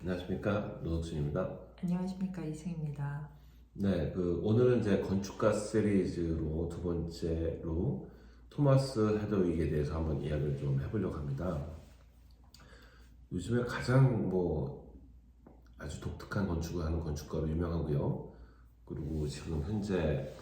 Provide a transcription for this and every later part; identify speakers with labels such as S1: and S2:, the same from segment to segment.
S1: 안녕하십니까, 노덕순입니다.
S2: 안녕하십니까, 이승입니다.
S1: 네, 오늘은 이제 건축가 시리즈로 두 번째로 토마스 헤더윅에 대해서 한번 이야기를 좀 해보려고 합니다. 요즘에 가장 아주 독특한 건축을 하는 건축가로 유명하고요. 그리고 지금 현재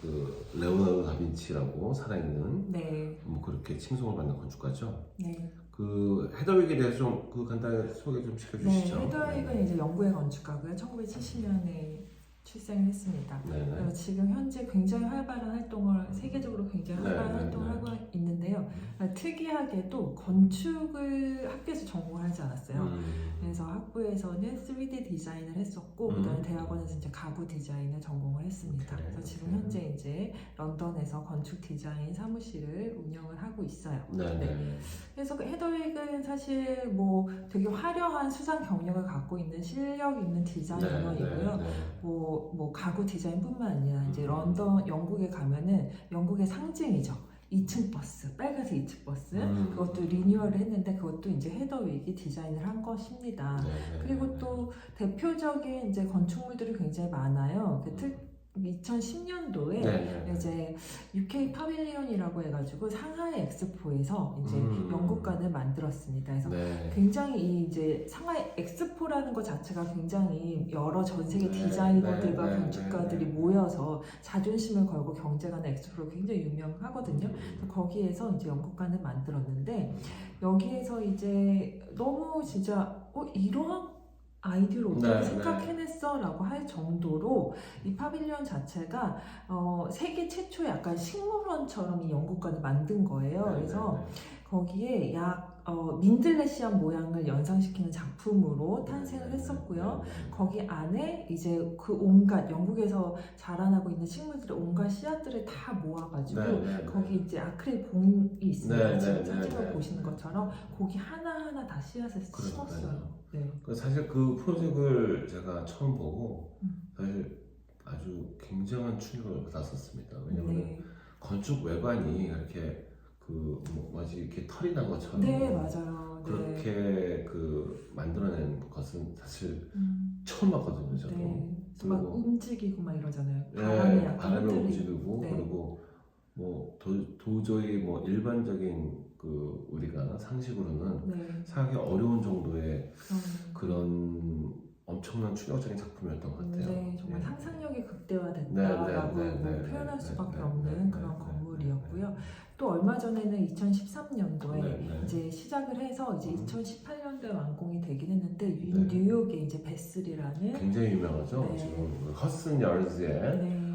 S1: 레오나르도 다빈치라고 살아있는
S2: 네,
S1: 그렇게 칭송을 받는 건축가죠.
S2: 네,
S1: 헤더윅에 대해서 좀 간단하게 소개 좀
S2: 네.
S1: 시켜주시죠.
S2: 헤더윅은 이제 영국의 건축가고요. 1970년에 출생을 했습니다.
S1: 네네.
S2: 그래서 지금 현재 굉장히 활발한 활동을 세계적으로 굉장히 활발한
S1: 네네네.
S2: 활동을 하고 있는데요. 특이하게도 건축을 학교에서 전공을 하지 않았어요. 그래서 학부에서는 3D 디자인을 했었고, 그다음에 대학원에서 이제 가구 디자인을 전공을 했습니다.
S1: 오케이,
S2: 그래서 지금
S1: 오케이.
S2: 현재 이제 런던에서 건축 디자인 사무실을 운영을 하고 있어요.
S1: 네네.
S2: 그래서 헤더윅은 사실 되게 화려한 수상 경력을 갖고 있는 실력 있는 디자이너이고요. 가구 디자인뿐만 아니라 이제 런던, 영국에 가면은 영국의 상징이죠. 2층 버스, 빨간색 2층 버스. 그것도 리뉴얼을 했는데 그것도 이제 헤더윅이 디자인을 한 것입니다. 그리고 또 대표적인 이제 건축물들이 굉장히 많아요. 2010년도에 이제 UK 파빌리온이라고 해가지고 상하이 엑스포에서 이제 영국관을 만들었습니다. 그래서 굉장히 이 이제 상하이 엑스포라는 것 자체가 굉장히 여러 전 세계 디자이너들과 건축가들이 모여서 자존심을 걸고 경쟁하는 엑스포로 굉장히 유명하거든요. 그래서 거기에서 이제 영국관을 만들었는데 여기에서 이제 너무 진짜 이런 아이디어를 어떻게 생각해냈어? 라고 할 정도로 이 파빌리온 자체가 세계 최초 약간 식물원처럼 이 영국관을 만든 거예요. 그래서 거기에 민들레시안 모양을 연상시키는 작품으로 탄생을 했었고요. 거기 안에 이제 그 온갖 영국에서 자라나고 있는 식물들의 온갖 씨앗들을 다 모아가지고 거기 이제 아크릴 봉이 있습니다. 지금 사진을 보시는 것처럼 거기 하나하나 다 씨앗을 심었어요.
S1: 사실 그 프로젝트를 제가 처음 보고 사실 아주 굉장한 충격을 받았었습니다. 왜냐하면 건축 외관이 이렇게 이렇게 털이 난 것처럼
S2: 맞아요.
S1: 그렇게 만들어낸 것은 사실 처음 봤거든요. 저도.
S2: 막 움직이고 막 이러잖아요.
S1: 바람이 움직이고 그리고 도저히 일반적인 우리가 상식으로는 생각하기 어려운 정도의 그런 엄청난 충격적인 작품이었던 것 같아요.
S2: 정말 상상력이 극대화됐다라고 표현할 수밖에 없는 그런 건물이었고요. 또 얼마 전에는 2013년도에 이제 시작을 해서 이제 2018년도에 완공이 되긴 했는데 뉴욕에 이제 베슬이라는
S1: 굉장히 유명하죠. 지금 허슨 열즈의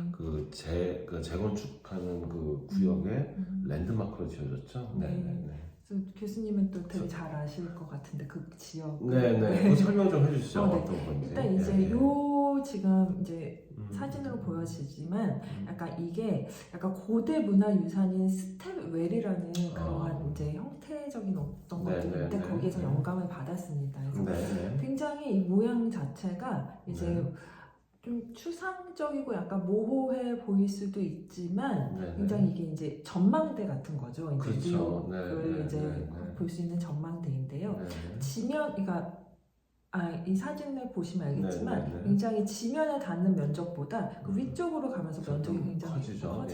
S1: 재건축하는 구역에 랜드마크로 지어졌죠.
S2: 교수님은 또 되게 잘 아실 것 같은데 그 지역.
S1: 그 설명 좀 해주시죠. 어떤 건지.
S2: 일단 이제 지금 이제 사진으로 보여지지만 약간 이게 약간 고대 문화유산인 스텝웰이라는 그러한 이제 형태적인 어떤 것들인데 거기에서 영감을 받았습니다. 그래서 굉장히 이 모양 자체가 이제 좀 추상적이고 약간 모호해 보일 수도 있지만 굉장히 이게 이제 전망대 같은 거죠. 이제 뉴욕을 이제 볼 수 있는 전망대인데요. 그러니까 이 사진을 보시면 알겠지만 굉장히 지면에 닿는 면적보다 그 위쪽으로 가면서 면적이 굉장히 커지죠.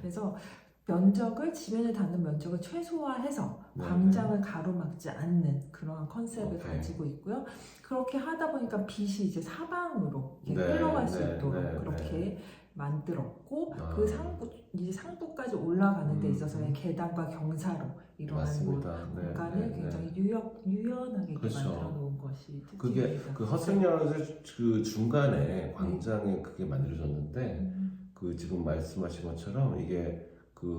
S2: 그래서 지면에 닿는 면적을 최소화해서 광장을 가로막지 않는 그러한 컨셉을 가지고 있고요. 그렇게 하다 보니까 빛이 이제 사방으로 흘러갈 수 있도록 그렇게 만들었고 그 상부까지 올라가는 데 있어서의 계단과 경사로 이러한 공간을 굉장히 유연하게 만들어 놓은 것이 특징입니다.
S1: 그게 허슨열즈 중간에 광장에 그게 만들어졌는데 지금 말씀하신 것처럼 이게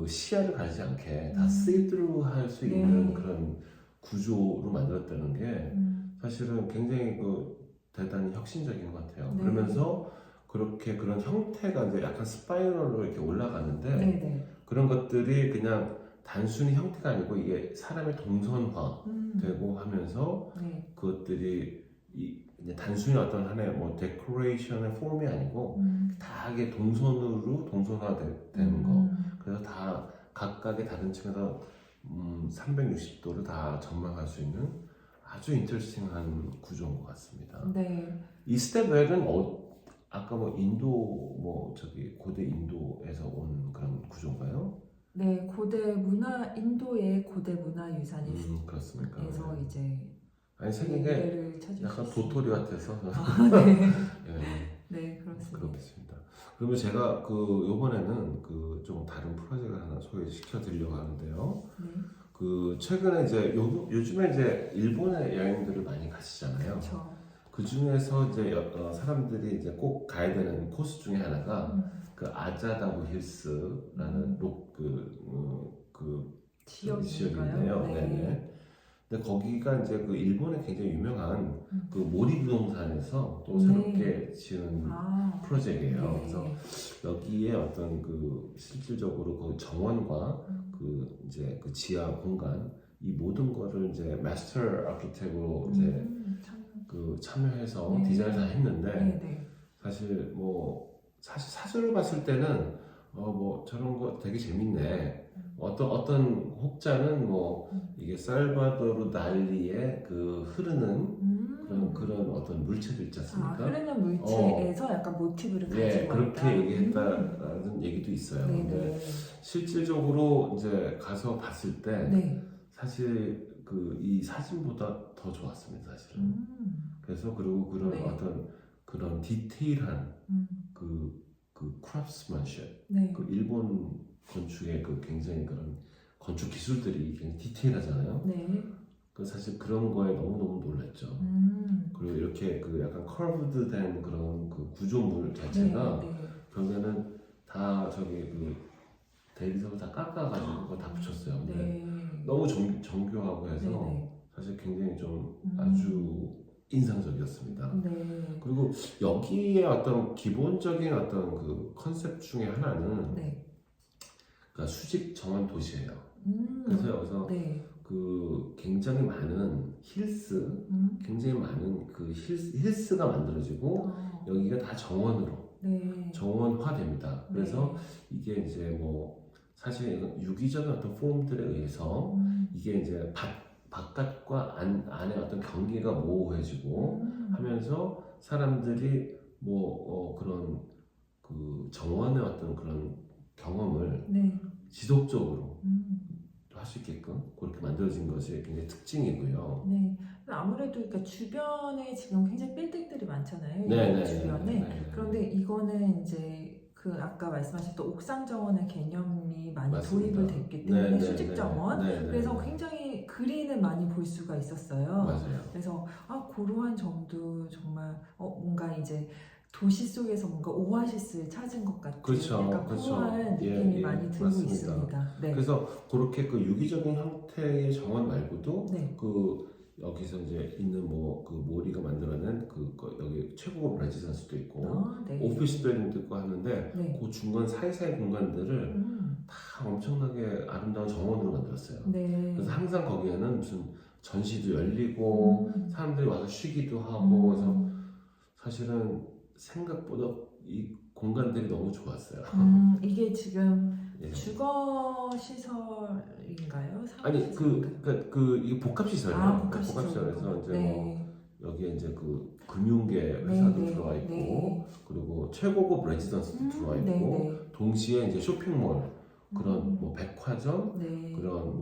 S1: 시야를 가리지 않게 다 스리트루 할 수 있는 그런 구조로 만들었다는 게 사실은 굉장히 대단히 혁신적인 것 같아요. 그러면서 그런 형태가 이제 약간 스파이럴로 이렇게 올라가는데 그런 것들이 그냥 단순히 형태가 아니고 이게 사람의 동선화되고 하면서 그것들이 그냥 단순히 어떤 하나의 데코레이션의 폼이 아니고 다 이게 동선화되는 거. 그래서 다 각각의 다른 층에서 360도를 다 전망할 수 있는 아주 인터레스팅한 구조인 것 같습니다.
S2: 네.
S1: 이 스텝웰은 아까 뭐 인도 뭐 저기 고대 인도에서 온 그런 구조인가요?
S2: 네, 인도의 고대 문화 유산에서
S1: 그렇습니까?
S2: 이제
S1: 아니 생긴 게
S2: 유래를 찾을
S1: 약간
S2: 수 있습니다.
S1: 도토리 같아서
S2: 네.
S1: 예,
S2: 네, 그렇습니다.
S1: 그렇습니다. 그러면 제가 이번에는 좀 다른 프로젝트를 하나 소개시켜 드리려고 하는데요.
S2: 네.
S1: 최근에 이제 요즘에 이제 일본에 여행들을 많이 가시잖아요.
S2: 그렇죠.
S1: 그 중에서 이제 사람들이 이제 꼭 가야 되는 코스 중에 하나가 그 아자다부 힐스라는 지역인데요.
S2: 네.
S1: 네네. 근데 거기가 이제 일본에 굉장히 유명한 모리 부동산에서 또
S2: 네.
S1: 새롭게 지은 프로젝트예요.
S2: 네.
S1: 그래서 여기에 어떤 실질적으로 그 정원과 이제 지하 공간 이 모든 거를 이제 마스터 아키텍트로 이제 참여해서
S2: 네.
S1: 디자인을 다 했는데
S2: 네.
S1: 사실 사진을 봤을 때는 뭐 저런 거 되게 재밌네. 어떤 혹자는 이게 살바도르 달리의 흐르는 그런 어떤 물체도 있지 않습니까?
S2: 흐르는 물체에서 약간 모티브를 가지고
S1: 네, 그렇게
S2: 왔다.
S1: 얘기했다는 얘기도 있어요.
S2: 네.
S1: 근데 실질적으로 이제 가서 봤을 때
S2: 네.
S1: 사실 이 사진보다 더 좋았습니다, 사실은. 그래서 그리고 그런
S2: 네.
S1: 어떤 그런 디테일한 크래프트맨십,
S2: 네.
S1: 일본 건축의 굉장히 그런 건축 기술들이 굉장히 디테일하잖아요.
S2: 네.
S1: 사실 그런 거에 너무너무 놀랐죠. 그리고 이렇게 약간 커브드된 그런 구조물 자체가
S2: 네.
S1: 벽에는 다 대리석을 다 깎아가지고 그거 다 붙였어요. 근데
S2: 네.
S1: 너무 정교하고 해서
S2: 네.
S1: 사실 굉장히 좀 아주 인상적이었습니다.
S2: 네.
S1: 그리고 여기에 어떤 기본적인 어떤 컨셉 중에 하나는
S2: 네.
S1: 그러니까 수직 정원 도시예요. 그래서 여기서
S2: 네.
S1: 굉장히 많은 굉장히 많은 힐스가 만들어지고 여기가 다 정원으로
S2: 네.
S1: 정원화됩니다. 그래서 이게 이제 사실 유기적인 어떤 폼들에 의해서 이게 이제 바깥과 안에 어떤 경계가 모호해지고 하면서 사람들이 그런 정원의 어떤 그런 경험을
S2: 네.
S1: 지속적으로 할 수 있게끔 그렇게 만들어진 것이 굉장히 특징이고요.
S2: 네. 아무래도 그러니까 주변에 지금 굉장히 빌딩들이 많잖아요.
S1: 네,
S2: 주변에.
S1: 네.
S2: 그런데 이거는 이제 아까 말씀하셨던 옥상 정원의 개념이 많이
S1: 맞습니다.
S2: 도입을 됐기 때문에
S1: 네,
S2: 수직 정원.
S1: 네.
S2: 그래서 굉장히 그린을 많이 볼 수가 있었어요.
S1: 맞아요.
S2: 그래서 그러한 점도 정말 뭔가 이제 도시 속에서 뭔가 오아시스를 찾은 것 같은
S1: 그렇죠.
S2: 약간 그러한 느낌이 많이 들고
S1: 맞습니다.
S2: 있습니다. 네.
S1: 그래서 그렇게 유기적인 형태의 정원 말고도
S2: 네.
S1: 여기서 이제 있는 모리가 만들어낸 여기 최고급 레지던스도 있고
S2: 네.
S1: 오피스 빌딩도 있고 하는데
S2: 네.
S1: 그 중간 사이사이 공간들을 다 엄청나게 아름다운 정원으로 만들었어요.
S2: 네.
S1: 그래서 항상 거기에는 무슨 전시도 열리고 사람들이 와서 쉬기도 하고 그래서 사실은 생각보다 이 공간들이 너무 좋았어요.
S2: 이게 지금
S1: 예.
S2: 주거 시설인가요?
S1: 아니 이게 복합 시설이에요.
S2: 복합
S1: 시설에서 이제
S2: 네.
S1: 여기에 이제 금융계 회사도
S2: 네.
S1: 들어와 있고
S2: 네.
S1: 그리고 최고급 레지던스도 들어와 있고
S2: 네.
S1: 동시에 이제 쇼핑몰 그런 백화점
S2: 네.
S1: 그런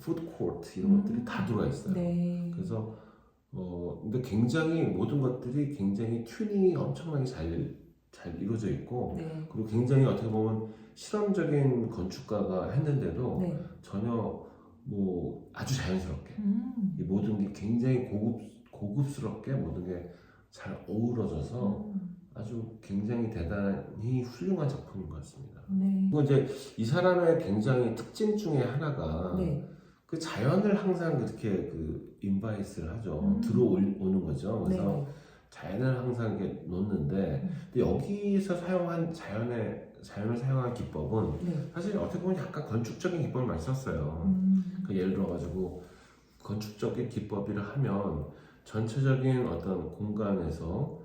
S1: 푸드코트 이런 것들이 다 들어와 있어요.
S2: 네.
S1: 그래서 근데 굉장히 모든 것들이 굉장히 튜닝이 엄청나게 잘 이루어져 있고
S2: 네.
S1: 그리고 굉장히 어떻게 보면 실험적인 건축가가 했는데도
S2: 네.
S1: 전혀 아주 자연스럽게 이 모든 게 굉장히 고급스럽게 모든 게 잘 어우러져서 아주 굉장히 대단히 훌륭한 작품인 것 같습니다.
S2: 네.
S1: 그리고 이제 이 사람의 굉장히 특징 중에 하나가
S2: 네.
S1: 자연을 항상 그렇게 인바이스를 하죠. 들어오는 거죠. 그래서
S2: 네.
S1: 자연을 항상 이렇게 놓는데 근데 여기서 사용한 자연을 사용한 기법은
S2: 네.
S1: 사실 어떻게 보면 약간 건축적인 기법을 많이 썼어요. 예를 들어가지고 건축적인 기법이라 하면 전체적인 어떤 공간에서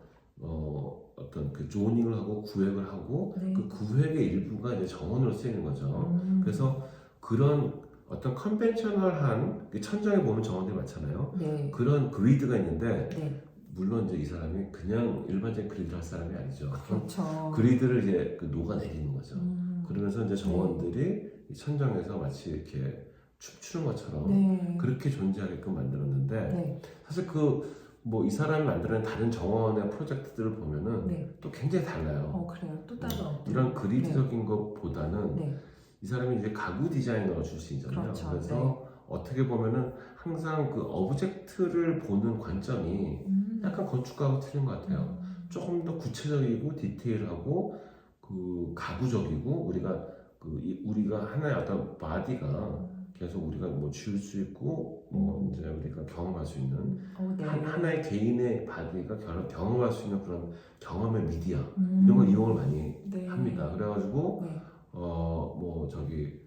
S1: 어떤 조닝을 하고 구획을 하고
S2: 네.
S1: 그 구획의 일부가 이제 정원으로 쓰이는 거죠. 그래서 그런 어떤 컨벤셔널한 그 천장에 보면 정원들이 많잖아요.
S2: 네.
S1: 그런 그리드가 있는데
S2: 네.
S1: 물론 이제 이 사람이 그냥 일반적인 그리드 할 사람이 아니죠.
S2: 그렇죠.
S1: 그리드를 이제 그 녹아내리는 거죠. 그러면서 이제
S2: 네.
S1: 정원들이 이 천장에서 마치 이렇게 춤추는 것처럼
S2: 네.
S1: 그렇게 존재하게끔 만들었는데
S2: 네.
S1: 사실 그 뭐 이 사람이 만드는 다른 정원의 프로젝트들을 보면은
S2: 네.
S1: 또 굉장히 달라요.
S2: 그래요. 또 다른 어떤.
S1: 이런 그리드적인 것보다는
S2: 네.
S1: 이 사람이 이제 가구 디자이너 출신이잖아요.
S2: 그렇죠.
S1: 그래서 어떻게 보면은 항상 그 오브젝트를 보는 관점이 약간 건축가하고 틀린 것 같아요. 조금 더 구체적이고 디테일하고 그 가구적이고 우리가 하나의 어떤 바디가 계속 우리가 뭐 지울 수 있고 뭐 이제 우리가 경험할 수 있는
S2: 네.
S1: 하나의 개인의 바디가 경험할 수 있는 그런 경험의 미디어 이런 걸 이용을 많이
S2: 네.
S1: 합니다. 그래가지고
S2: 네.
S1: 뭐 저기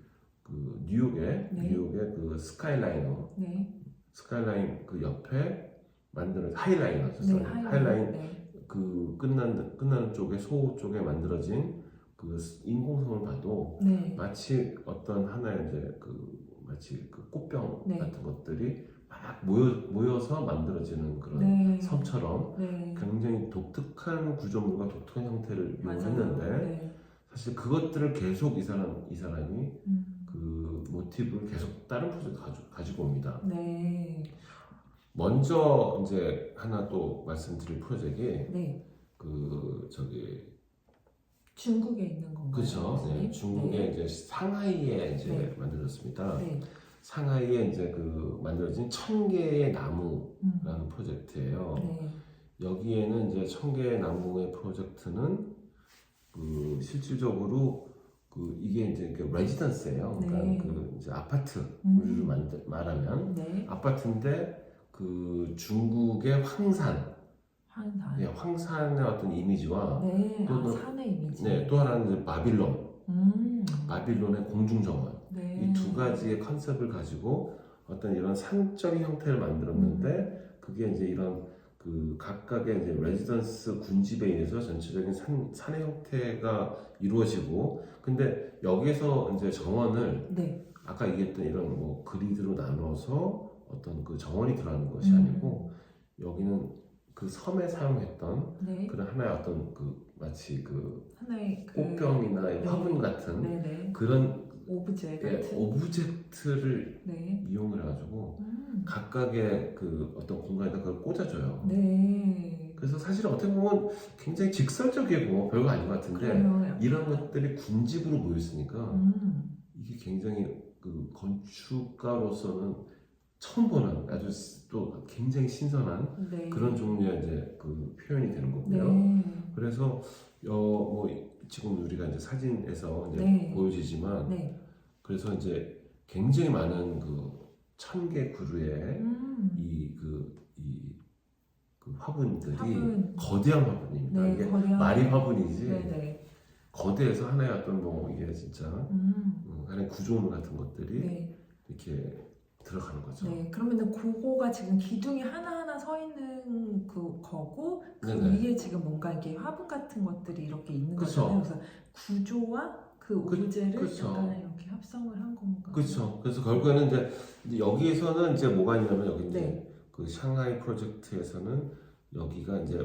S1: 그 뉴욕의 그 스카이라인 그 옆에 만드는 하이라인
S2: 네.
S1: 그 끝나는 쪽에 소 쪽에 만들어진 그 인공섬을 봐도
S2: 네.
S1: 마치 어떤 하나의 이제 마치 그 꽃병
S2: 네.
S1: 같은 것들이 막 모여서 만들어지는 그런
S2: 네.
S1: 섬처럼
S2: 네.
S1: 굉장히 독특한 구조물과 독특한 형태를
S2: 맞아요.
S1: 이용했는데
S2: 네.
S1: 사실 그것들을 계속 이 사람이 그 모티브를 계속 다른 프로젝트 가지고 옵니다.
S2: 네.
S1: 먼저 이제 하나 또 말씀드릴 프로젝트가
S2: 네.
S1: 그 저기
S2: 중국에 있는 건가요?
S1: 그렇죠. 네, 중국의
S2: 네.
S1: 이제 상하이에 이제
S2: 네.
S1: 만들어졌습니다.
S2: 네.
S1: 상하이에 이제 그 만들어진 1000개의 나무라는
S2: 음.
S1: 프로젝트예요.
S2: 네.
S1: 여기에는 이제 1000개의 나무의 프로젝트는 그 실질적으로 그 이게 이제 그 레지던스예요. 그러니까
S2: 네.
S1: 그 이제 아파트 우리로 말하면
S2: 네.
S1: 아파트인데 그 중국의 황산,
S2: 한산.
S1: 네, 황산의 어떤 이미지와
S2: 네.
S1: 또
S2: 산의 이미지.
S1: 네, 또 하나는 이제 바빌론의 공중정원.
S2: 네.
S1: 이 두 가지의 컨셉을 가지고 어떤 이런 산적인 형태를 만들었는데 그게 이제 이런 그 각각의 이제 레지던스 군집에 의해서 전체적인 산의 형태가 이루어지고 근데 여기서 이제 정원을
S2: 네.
S1: 아까 얘기했던 이런 뭐 그리드로 나눠서 어떤 그 정원이 들어가는 것이 아니고 여기는 그 섬에 사용했던
S2: 네.
S1: 그런 하나의 어떤 그 마치 그
S2: 하나의 그
S1: 꽃병이나
S2: 네.
S1: 화분 같은
S2: 네네.
S1: 그런
S2: 오브제
S1: 예,
S2: 같은.
S1: 오브젝트를
S2: 네.
S1: 이용을 해가지고 각각의 그 어떤 공간에다 그걸 꽂아줘요.
S2: 네.
S1: 그래서 사실 어떻게 보면 굉장히 직설적이고 별거 아닌 것 같은데
S2: 그래요.
S1: 이런 것들이 군집으로 모였으니까 이게 굉장히 그 건축가로서는 처음 보는 아주 또 굉장히 신선한
S2: 네.
S1: 그런 종류의 이제 그 표현이 되는 거고요.
S2: 네.
S1: 그래서 뭐 지금 우리가 이제 사진에서 이제
S2: 네.
S1: 보여지지만
S2: 네.
S1: 그래서 이제 굉장히 많은 그 1000개 그루의 그 화분들이
S2: 화분.
S1: 거대한 화분입니다.
S2: 네.
S1: 이게
S2: 거대한.
S1: 말이 화분이지
S2: 네네.
S1: 거대해서 하나의 어떤 뭐 이게 진짜 하나의 구조물 같은 것들이
S2: 네.
S1: 이렇게 들어가는 거죠.
S2: 네. 그러면은 그거가 지금 기둥이 하나하나 서 있는 거고 그
S1: 네네.
S2: 위에 지금 뭔가 이렇게 화분 같은 것들이 이렇게 있는
S1: 그쵸.
S2: 거잖아요. 그래서 구조와 그 오브제를
S1: 그쵸.
S2: 약간 이렇게 합성을 한 건가?
S1: 그렇죠. 그래서 결국에는 이제 여기에서는 이제 뭐가 있냐면 여기 이제
S2: 네.
S1: 그 샹하이 프로젝트에서는 여기가 이제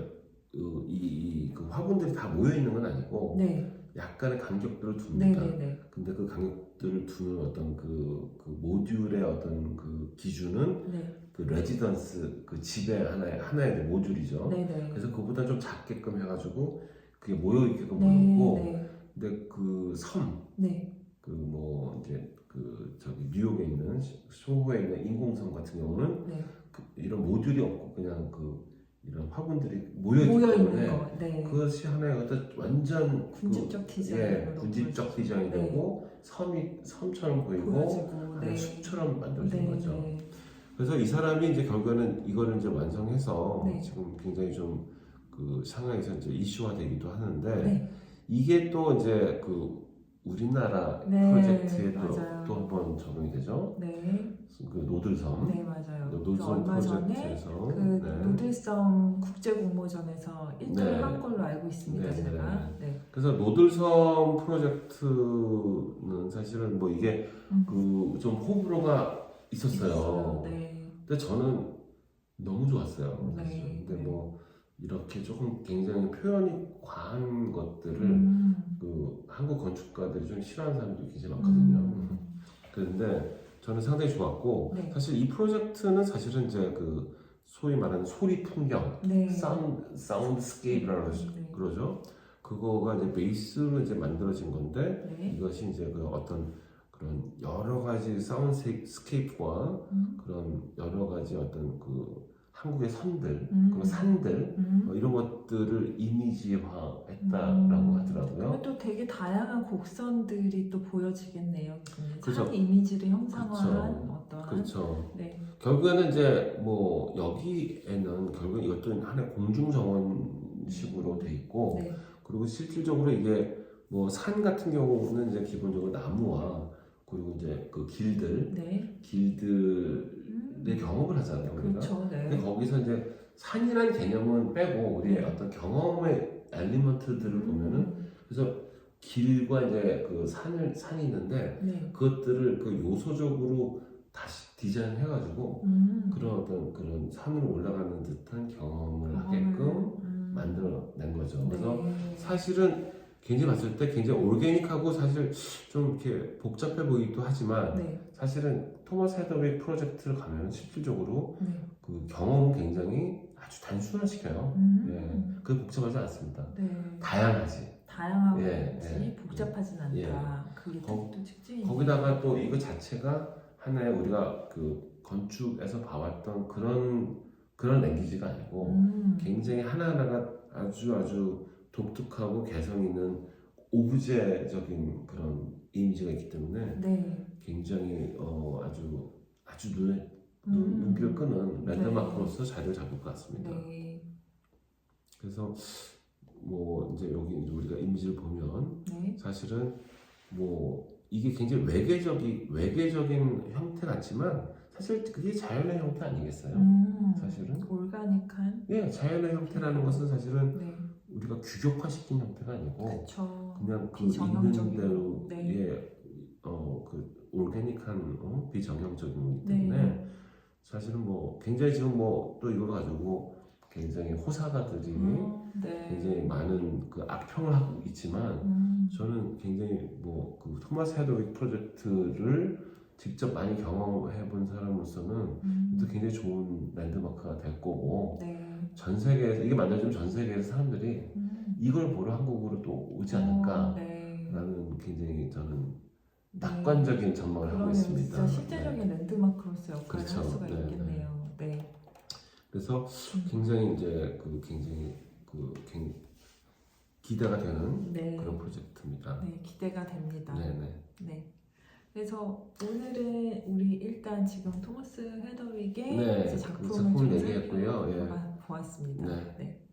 S1: 그 화분들이 다 모여 있는 건 아니고
S2: 네.
S1: 약간의 간격들을 둡니다.
S2: 네네네.
S1: 근데 그 간격들을 두는 어떤 그 모듈의 어떤 그 기준은
S2: 네.
S1: 그 레지던스 그 집의 하나의 모듈이죠.
S2: 네네.
S1: 그래서 그보다 좀 작게끔 해가지고 그게 모여 있게끔
S2: 네.
S1: 보였고,
S2: 네.
S1: 근데 그 섬,
S2: 네.
S1: 그 뭐 이제 그 저기 뉴욕에 있는 소호에 있는 인공섬 같은 경우는
S2: 네.
S1: 이런 모듈이 없고 그냥 이런 화분들이 모여 있기
S2: 모여 있는
S1: 때문에
S2: 거. 네.
S1: 그것이 하나의 어떤 완전
S2: 군집적 디자인.
S1: 예, 군집적 디자인이
S2: 네.
S1: 되고 섬처럼 보이고
S2: 보여지고.
S1: 하나의
S2: 네.
S1: 숲처럼 만들어진
S2: 네.
S1: 거죠.
S2: 네.
S1: 그래서 이 사람이 이제 결국에는 이거를 이제 완성해서
S2: 네.
S1: 지금 굉장히 좀 그 상하이에서 이제 이슈화되기도 하는데
S2: 네.
S1: 이게 또 이제 우리나라
S2: 네,
S1: 프로젝트에
S2: 맞아요.
S1: 또 한 번 적용이 되죠.
S2: 네,
S1: 그 노들섬.
S2: 네 맞아요.
S1: 노들섬
S2: 얼마 전에
S1: 프로젝트에서
S2: 그
S1: 네.
S2: 노들섬 국제공모전에서 1등을
S1: 네.
S2: 한 걸로 알고 있습니다.
S1: 네,
S2: 제가. 네.
S1: 그래서 노들섬 프로젝트는 사실은 뭐 이게 그 좀 호불호가 있었어요.
S2: 네.
S1: 근데 저는 너무 좋았어요. 사실.
S2: 네.
S1: 근데 뭐 이렇게 조금 굉장히 표현이 과한 것들을 그 한국 건축가들이 좀 싫어하는 사람들이 굉장히 많거든요. 그런데 저는 상당히 좋았고
S2: 네.
S1: 사실 이 프로젝트는 사실은 이제 그 소위 말하는 소리 풍경,
S2: 네.
S1: 사운드스케이프라고
S2: 네.
S1: 그러죠. 그거가 이제 베이스로 이제 만들어진 건데
S2: 네.
S1: 이것이 이제 그 어떤 그런 여러 가지 사운드스케이프와 그런 여러 가지 어떤 그 한국의 선들, 그리고 산들 이런 것들을 이미지화했다라고 하더라고요.
S2: 그러면 또 되게 다양한 곡선들이 또 보여지겠네요.
S1: 그죠.
S2: 산 이미지를 형상화한
S1: 그쵸.
S2: 어떤
S1: 그렇죠.
S2: 네.
S1: 결국에는 이제 뭐 여기에는 결국 이것도 하나의 공중정원식으로 돼 있고
S2: 네.
S1: 그리고 실질적으로 이게 뭐 산 같은 경우는 이제 기본적으로 나무와 그리고 이제 그 길들의
S2: 네.
S1: 경험을 하잖아요. 우리가.
S2: 그렇죠.
S1: 근데
S2: 네.
S1: 거기서 이제 산이라는 개념은 빼고 우리의
S2: 네.
S1: 어떤 경험의 엘리먼트들을 보면은 그래서 길과 이제 그 산이 있는데
S2: 네.
S1: 그것들을 그 요소적으로 다시 디자인해가지고 그런 어떤 그런 산으로 올라가는 듯한 경험을 하게끔 만들어낸 거죠. 그래서
S2: 네.
S1: 사실은 굉장히 봤을 때 굉장히 올게닉하고 사실 좀 이렇게 복잡해 보이기도 하지만
S2: 네.
S1: 사실은 토마스 헤더웨이 프로젝트를 가면 실질적으로
S2: 네.
S1: 그 경험은 굉장히 아주 단순화시켜요. 예, 그 복잡하지 않습니다.
S2: 네.
S1: 다양하지.
S2: 다양하고
S1: 예,
S2: 복잡하진 않다.
S1: 예.
S2: 그게
S1: 거-
S2: 또 특징이.
S1: 거기다가 또 이거 자체가 하나의 우리가 그 건축에서 봐왔던 그런 랭귀지가 아니고 굉장히 하나하나가 아주 독특하고 개성 있는 오브제적인 그런 이미지가 있기 때문에
S2: 네.
S1: 굉장히 아주 눈길을 끄는 랜드마크로서 자리를 잡을 것 같습니다.
S2: 네.
S1: 그래서 뭐 이제 여기 이제 우리가 이미지를 보면
S2: 네.
S1: 사실은 뭐 이게 굉장히 외계적인 형태 같지만 사실 그게 자연의 형태 아니겠어요? 사실은
S2: 올가닉한.
S1: 예, 자연의 형태라는 것은 사실은
S2: 네.
S1: 우리가 규격화시킨 형태가 아니고
S2: 그렇죠.
S1: 그냥 그
S2: 비정형적이고,
S1: 있는 대로
S2: 네.
S1: 그 올게닉한 비정형적인 거기 때문에
S2: 네.
S1: 사실은 뭐 굉장히 지금 뭐 또 이걸 가지고 굉장히 호사가들이
S2: 네.
S1: 굉장히 많은 그 악평을 하고 있지만 저는 굉장히 뭐 그 토마스 헤더웨이 프로젝트를 직접 많이 경험해 본 사람으로서는 또 굉장히 좋은 랜드마크가 될 거고
S2: 네.
S1: 전 세계에서 이게 만들어지면 전 세계에서 사람들이 이걸 보러 한국으로 또 오지 않을까라는
S2: 네.
S1: 굉장히 저는 낙관적인 전망을 하고
S2: 그러면
S1: 있습니다.
S2: 진짜 실제적인 랜드마크로서 역할을
S1: 그렇죠.
S2: 할 수가
S1: 네,
S2: 있겠네요. 네.
S1: 그래서 굉장히 이제 기대가 되는
S2: 네.
S1: 그런 프로젝트입니다.
S2: 네, 기대가 됩니다.
S1: 네네.
S2: 네. 그래서 오늘은 우리 일단 지금 토마스 헤더윅의
S1: 네,
S2: 이제
S1: 그
S2: 작품을
S1: 작품을
S2: 좀
S1: 얘기했고요. 예.
S2: 보았습니다.
S1: 네.
S2: 네.